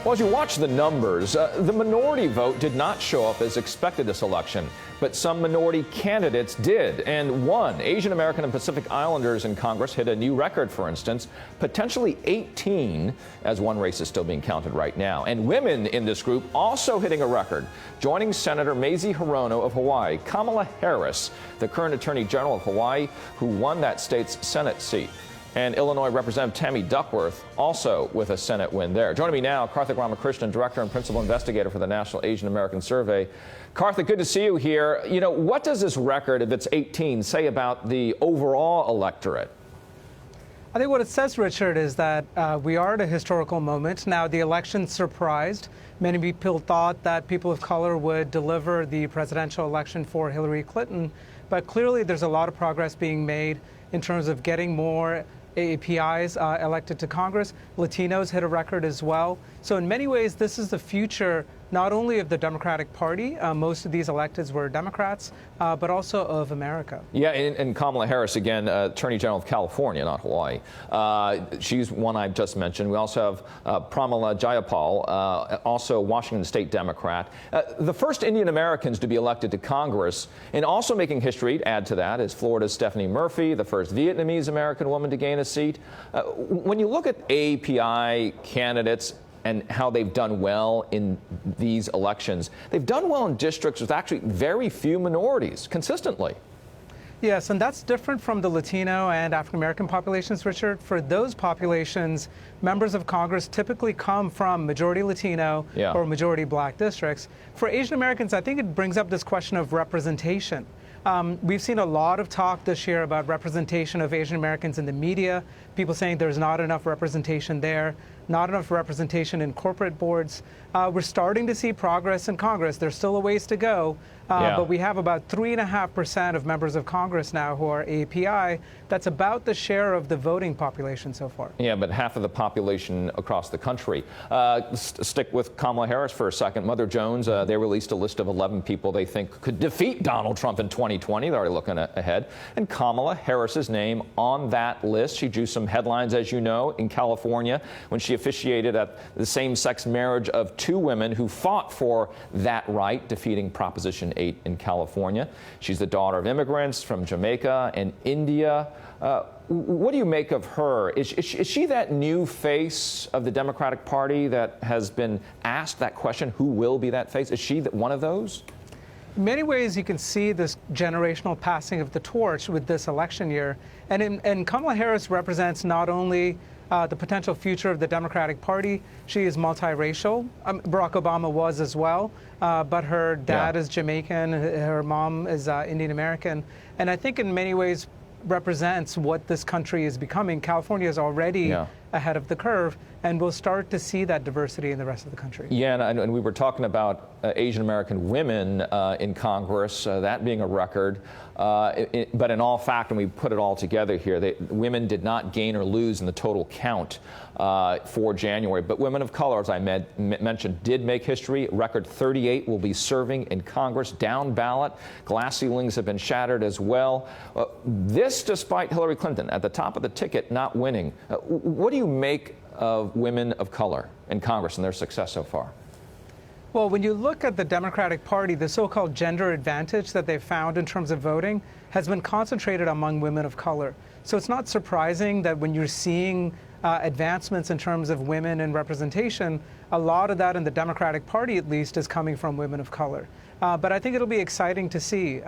Well, as you watch the numbers, the minority vote did not show up as expected this election, but some minority candidates did and won. Asian American and Pacific Islanders in Congress hit a new record, for instance, potentially 18, as one race is still being counted right now. And women in this group also hitting a record, joining Senator Mazie Hirono of Hawaii, Kamala Harris, the current Attorney General of Hawaii, who won that state's Senate seat. And Illinois Representative Tammy Duckworth also with a Senate win there. Joining me now, Karthik Ramakrishnan, Director and Principal Investigator for the National Asian American Survey. Karthik, good to see you here. You know, what does this record, if it's 18, say about the overall electorate? I think what it says, Richard, is that we are at a historical moment. Now, the election surprised. Many people thought that people of color would deliver the presidential election for Hillary Clinton, but clearly there's a lot of progress being made in terms of getting more APIs elected to Congress. Latinos hit a record as well. So in many ways, this is the future not only of the Democratic Party, most of these electeds were Democrats, but also of America. Yeah, and Kamala Harris, again, Attorney General of California, not Hawaii. She's one I just mentioned. We also have Pramila Jayapal, also Washington State Democrat. The first Indian Americans to be elected to Congress, and also making history, add to that, is Florida's Stephanie Murphy, the first Vietnamese American woman to gain a seat. When you look at API candidates and how they've done well in these elections, they've done well in districts with actually very few minorities consistently. Yes, and that's different from the Latino and African American populations, Richard. For those populations, members of Congress typically come from majority Latino or majority black districts. For Asian Americans, I think it brings up this question of representation. We've seen a lot of talk this year about representation of Asian Americans in the media, people saying there's not enough representation there, not enough representation in corporate boards. We're starting to see progress in Congress. There's still a ways to go, but we have about 3.5% of members of Congress now who are API. That's about the share of the voting population so far. Yeah, but half of the population across the country. Stick with Kamala Harris for a second. Mother Jones, they released a list of 11 people they think could defeat Donald Trump in 2020. They're already looking ahead. And Kamala Harris's name on that list. She drew some headlines, as you know, in California when she officiated at the same-sex marriage of two women who fought for that right, defeating Proposition 8 in California. She's the daughter of immigrants from Jamaica and India. What do you make of her? Is she that new face of the Democratic Party that has been asked that question, who will be that face? Is she one of those? In many ways, you can see this generational passing of the torch with this election year. And Kamala Harris represents not only the potential future of the Democratic Party. She is multiracial. Barack Obama was as well, but her dad is Jamaican, her mom is Indian American, and I think in many ways represents what this country is becoming. California is already ahead of the curve, and we'll start to see that diversity in the rest of the country. Yeah, and we were talking about Asian American women in Congress, that being a record. But in all fact, and we put it all together here, women did not gain or lose in the total count for January. But women of color, as I mentioned, did make history. Record 38 will be serving in Congress, down ballot. Glass ceilings have been shattered as well. This despite Hillary Clinton at the top of the ticket not winning. What do you make of women of color in Congress and their success so far? Well, when you look at the Democratic Party, the so-called gender advantage that they've found in terms of voting has been concentrated among women of color. So it's not surprising that when you're seeing advancements in terms of women and representation, a lot of that in the Democratic Party, at least, is coming from women of color. But I think it'll be exciting to see.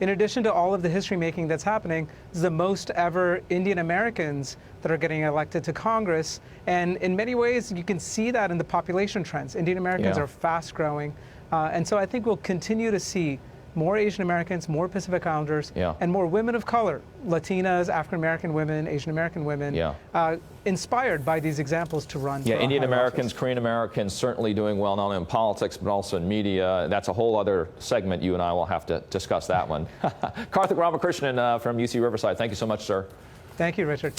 In addition to all of the history making that's happening, this is the most ever Indian Americans that are getting elected to Congress. And in many ways, you can see that in the population trends. Indian Americans are fast growing. And so I think we'll continue to see more Asian Americans, more Pacific Islanders, and more women of color, Latinas, African American women, Asian American women, inspired by these examples to run. Yeah, Indian Americans, Korean Americans certainly doing well, not only in politics, but also in media. That's a whole other segment. You and I will have to discuss that one. Karthik Ramakrishnan from UC Riverside, thank you so much, sir. Thank you, Richard.